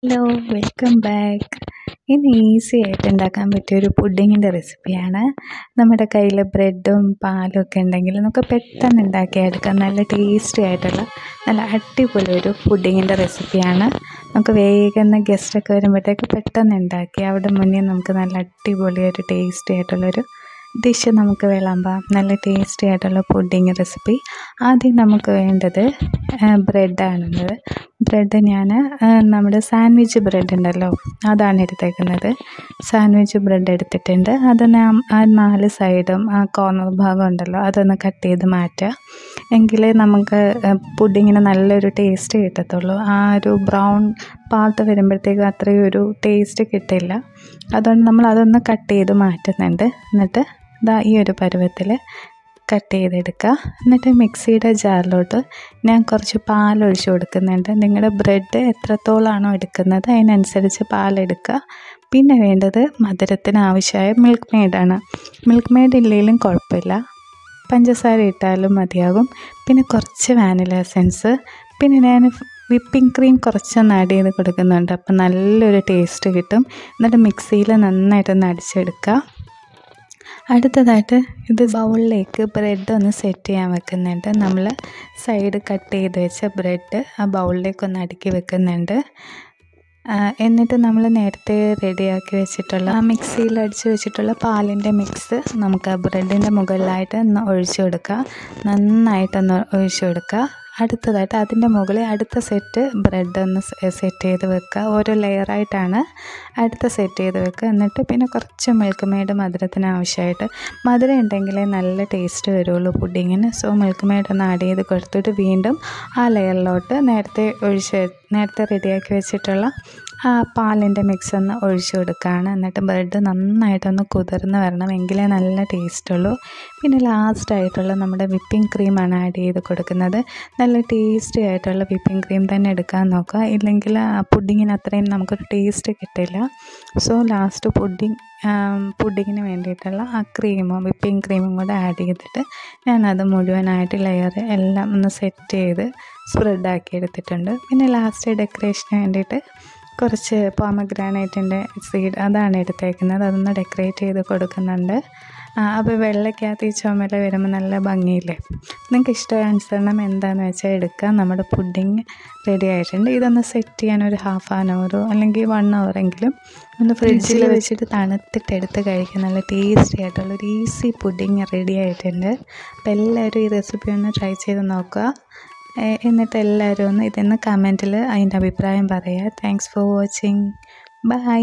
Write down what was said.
Hello, welcome back. ഇന്ന് easy ആയിട്ട് ഉണ്ടാക്കാൻ പറ്റിയൊരു പുഡിങ്ങിൻ്റെ റെസിപ്പിയാണ്. നമ്മുടെ കയ്യിൽ ബ്രെഡും പാലും ഒക്കെ ഉണ്ടെങ്കിൽ നമുക്ക് പെട്ടെന്ന് ഉണ്ടാക്കിയെടുക്കാം. നല്ല ടേസ്റ്റി ആയിട്ടുള്ള നല്ല അടിപൊളി ഒരു പുഡിങ്ങിൻ്റെ റെസിപ്പിയാണ്. നമുക്ക് വേഗം ഗസ്റ്റൊക്കെ വരുമ്പോഴത്തേക്ക് പെട്ടെന്ന് ഉണ്ടാക്കി അവിടെ മുന്നേ നമുക്ക് നല്ല അടിപൊളി ഒരു ടേസ്റ്റി ആയിട്ടുള്ളൊരു ഡിഷ് നമുക്ക് വിളമ്പാം. നല്ല ടേസ്റ്റി ആയിട്ടുള്ള പുഡിങ് റെസിപ്പി. ആദ്യം നമുക്ക് വേണ്ടത് ബ്രെഡാണുള്ളത്. ബ്രെഡ് ഞാൻ നമ്മുടെ സാൻഡ്വിച്ച് ബ്രെഡ് ഉണ്ടല്ലോ, അതാണ് എടുത്തേക്കുന്നത്. സാൻഡ്വിച്ച് ബ്രെഡ് എടുത്തിട്ടുണ്ട്. അതിന് ആ 4 സൈഡും ആ കോർണർ ഭാഗം ഉണ്ടല്ലോ, അതൊന്ന് കട്ട് ചെയ്ത് മാറ്റുക. എങ്കിലേ നമുക്ക് പുഡിങ്ങിന് നല്ലൊരു ടേസ്റ്റ് കിട്ടത്തുള്ളൂ. ആ ഒരു ബ്രൗൺ പാർട്ട് വരുമ്പോഴത്തേക്കും അത്രയും ഒരു ടേസ്റ്റ് കിട്ടില്ല. അതുകൊണ്ട് നമ്മൾ അതൊന്ന് കട്ട് ചെയ്ത് മാറ്റുന്നുണ്ട്. എന്നിട്ട് ഈ ഒരു പരുവത്തിൽ കട്ട് ചെയ്തെടുക്കുക. എന്നിട്ട് മിക്സിയുടെ ജാറിലോട്ട് ഞാൻ കുറച്ച് പാലൊഴിച്ച് കൊടുക്കുന്നുണ്ട്. നിങ്ങളുടെ ബ്രെഡ് എത്രത്തോളാണോ എടുക്കുന്നത് അതിനനുസരിച്ച് പാലെടുക്കുക. പിന്നെ വേണ്ടത് മധുരത്തിന് ആവശ്യമായ മിൽക്ക് മെയ്ഡാണ്. മിൽക്ക് മെയ്ഡ് ഇല്ലെങ്കിലും കുഴപ്പമില്ല, പഞ്ചസാര ഇട്ടാലും മതിയാകും. പിന്നെ കുറച്ച് വാനില എസൻസ്, പിന്നെ ഞാൻ വിപ്പിംഗ് ക്രീം കുറച്ചൊന്ന് ആഡ് ചെയ്ത് കൊടുക്കുന്നുണ്ട്. അപ്പം നല്ലൊരു ടേസ്റ്റ് കിട്ടും. എന്നിട്ട് മിക്സിയിൽ നന്നായിട്ടൊന്ന് അടിച്ചെടുക്കുക. അടുത്തതായിട്ട് ഇത് ബൗളിലേക്ക് ബ്രെഡ് ഒന്ന് സെറ്റ് ചെയ്യാൻ വെക്കുന്നുണ്ട്. നമ്മൾ സൈഡ് കട്ട് ചെയ്ത് വെച്ച ബ്രെഡ് ആ ബൗളിലേക്ക് ഒന്ന് അടുക്കി വെക്കുന്നുണ്ട്. എന്നിട്ട് നമ്മൾ നേരത്തെ റെഡിയാക്കി വെച്ചിട്ടുള്ള ആ മിക്സിയിൽ അടിച്ച് വെച്ചിട്ടുള്ള പാലിൻ്റെ മിക്സ് നമുക്ക് ആ ബ്രെഡിൻ്റെ മുകളിലായിട്ട് ഒന്ന് ഒഴിച്ചു കൊടുക്കുക. നന്നായിട്ടൊന്ന് ഒഴിച്ചു കൊടുക്കുക. അടുത്തതായിട്ട് അതിൻ്റെ മുകളിൽ അടുത്ത സെറ്റ് ബ്രെഡ് ഒന്ന് സെറ്റ് ചെയ്ത് വെക്കുക. ഓരോ ലെയറായിട്ടാണ് അടുത്ത സെറ്റ് ചെയ്ത് വെക്കുക. എന്നിട്ട് പിന്നെ കുറച്ച് മിൽക്ക് മെയ്ഡ് മധുരത്തിന് ആവശ്യമായിട്ട്, മധുരം ഉണ്ടെങ്കിലേ നല്ല ടേസ്റ്റ് വരുള്ളൂ പുഡിങ്ങിന്. സോ മിൽക്ക് മെയ്ഡ് ഒന്ന് ആഡ് ചെയ്ത് കൊടുത്തിട്ട് വീണ്ടും ആ ലെയറിലോട്ട് നേരത്തെ റെഡിയാക്കി വെച്ചിട്ടുള്ള ആ പാലിൻ്റെ മിക്സ് ഒന്ന് ഒഴിച്ചു കൊടുക്കുകയാണ്. എന്നിട്ട് ബ്രെഡ് നന്നായിട്ടൊന്ന് കുതിർന്ന് വരണം, എങ്കിലേ നല്ല ടേസ്റ്റുള്ളൂ. പിന്നെ ലാസ്റ്റായിട്ടുള്ള നമ്മുടെ വിപ്പിംഗ് ക്രീമാണ് ആഡ് ചെയ്ത് കൊടുക്കുന്നത്. നല്ല ടേസ്റ്റി ആയിട്ടുള്ള വിപ്പിംഗ് ക്രീം തന്നെ എടുക്കാൻ നോക്കുക, ഇല്ലെങ്കിൽ ആ പുഡിങ്ങിന് അത്രയും നമുക്കൊരു ടേസ്റ്റ് കിട്ടില്ല. സോ ലാസ്റ്റ് പുഡിങ്ങിന് വേണ്ടിയിട്ടുള്ള ആ വിപ്പിംഗ് ക്രീമും കൂടെ ആഡ് ചെയ്തിട്ട് ഞാനത് മുഴുവനായിട്ട് ലെയർ എല്ലാം ഒന്ന് സെറ്റ് ചെയ്ത് സ്പ്രെഡാക്കി എടുത്തിട്ടുണ്ട്. പിന്നെ ലാസ്റ്റ് ഡെക്കറേഷന് വേണ്ടിയിട്ട് കുറച്ച് പോമഗ്രാനൈറ്റിൻ്റെ സീഡ് അതാണ് എടുത്തേക്കുന്നത്. അതൊന്ന് ഡെക്കറേറ്റ് ചെയ്ത് കൊടുക്കുന്നുണ്ട്. അപ്പോൾ വെള്ളയ്ക്കകത്ത് ഈ ചുമല വരുമ്പോൾ നല്ല ഭംഗിയില്ലേ. നിങ്ങൾക്ക് ഇഷ്ടാനുസരണം എന്താണെന്ന് വെച്ചാൽ എടുക്കുക. നമ്മുടെ പുഡിങ് റെഡി ആയിട്ടുണ്ട്. ഇതൊന്ന് സെറ്റ് ചെയ്യാൻ ഒരു ഹാഫ് ആൻ അവറോ അല്ലെങ്കിൽ 1 അവറെങ്കിലും ഒന്ന് ഫ്രിഡ്ജിൽ വെച്ചിട്ട് തണുത്തിട്ട് എടുത്ത് കഴിക്കാൻ നല്ല ടേസ്റ്റി ആയിട്ടുള്ളൊരു ഈസി പുഡിങ് റെഡി ആയിട്ടുണ്ട്. അപ്പോൾ എല്ലാവരും ഈ റെസിപ്പി ഒന്ന് ട്രൈ ചെയ്ത് നോക്കുക. എന്നിട്ട് എല്ലാവരും ഒന്ന് ഇതൊന്ന് കമൻറ്റിൽ അതിൻ്റെ അഭിപ്രായം പറയുക. Thanks for watching. ബൈ.